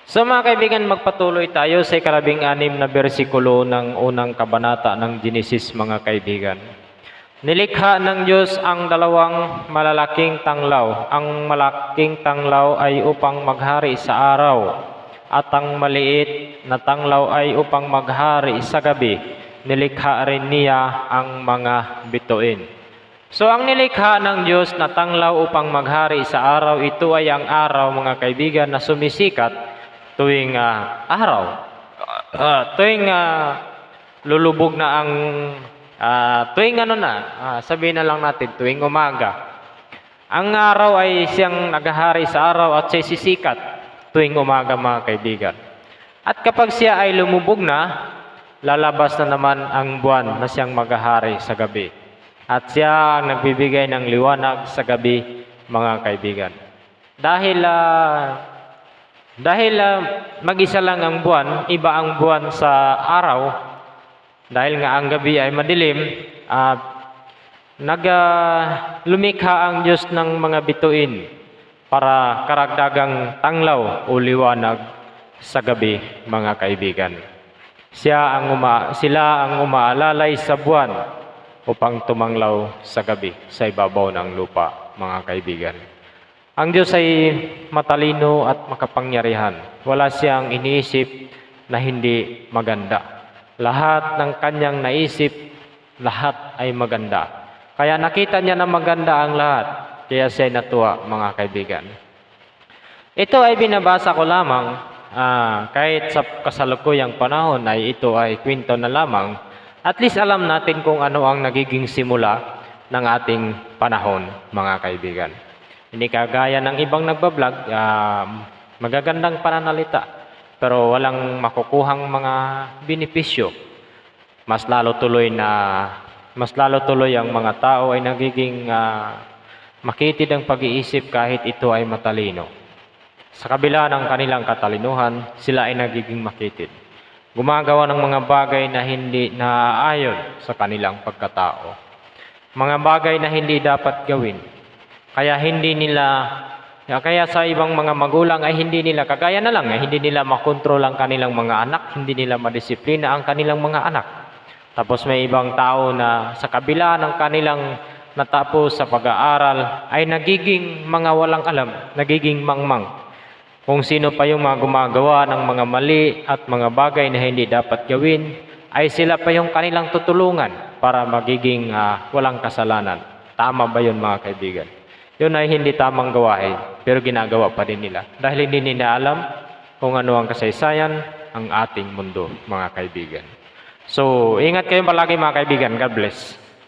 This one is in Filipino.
So mga kaibigan, magpatuloy tayo sa ikalabing-anim na bersikulo ng unang kabanata ng Genesis, mga kaibigan. Nilikha ng Diyos ang dalawang malalaking tanglaw. Ang malaking tanglaw ay upang maghari sa araw, at ang maliit na tanglaw ay upang maghari sa gabi. Nilikha rin niya ang mga bituin. So ang nilikha ng Diyos na tanglaw upang maghari sa araw, ito ay ang araw, mga kaibigan, na sumisikat tuwing tuwing lulubog na ang tuwing sabihin na lang natin tuwing umaga. Ang araw ay siyang naghahari sa araw at siya sisikat tuwing umaga, mga kaibigan. At kapag siya ay lumubog na, lalabas na naman ang buwan na siyang maghahari sa gabi. At siya ang nagbibigay ng liwanag sa gabi, mga kaibigan. Dahil mag-isa lang ang buwan, iba ang buwan sa araw, dahil nga ang gabi ay madilim, lumikha ang Diyos ng mga bituin para karagdagang tanglaw o liwanag sa gabi, mga kaibigan. Sila ang umaalalay sa buwan upang tumanglaw sa gabi sa ibabaw ng lupa, mga kaibigan. Ang Diyos ay matalino at makapangyarihan. Wala siyang iniisip na hindi maganda. Lahat ng kanyang naisip, lahat ay maganda. Kaya nakita niya na maganda ang lahat. Kaya siya ay natuwa, mga kaibigan. Ito ay binabasa ko lamang kahit sa kasalukuyang panahon ay ito ay kwento na lamang. At least alam natin kung ano ang nagiging simula ng ating panahon, mga kaibigan. Hindi kagaya ng ibang nagbablog, magagandang pananalita, pero walang makukuhang mga benepisyo. Mas lalo tuloy ang mga tao ay nagiging makitid ang pag-iisip kahit ito ay matalino. Sa kabila ng kanilang katalinuhan, sila ay nagiging makitid. Gumagawa ng mga bagay na hindi naaayon sa kanilang pagkatao. Mga bagay na hindi dapat gawin. Kaya sa ibang mga magulang ay hindi nila makontrol ang kanilang mga anak, hindi nila madisiplina ang kanilang mga anak. Tapos may ibang tao na sa kabila ng kanilang natapos sa pag-aaral ay nagiging mga walang alam, nagiging mangmang. Kung sino pa yung mga gumagawa ng mga mali at mga bagay na hindi dapat gawin, ay sila pa yung kanilang tutulungan para magiging walang kasalanan. Tama ba yun, mga kaibigan? Yun ay hindi tamang gawain, pero ginagawa pa din nila. Dahil hindi nila alam kung ano ang kasaysayan ang ating mundo, mga kaibigan. So, ingat kayo palagi, mga kaibigan. God bless.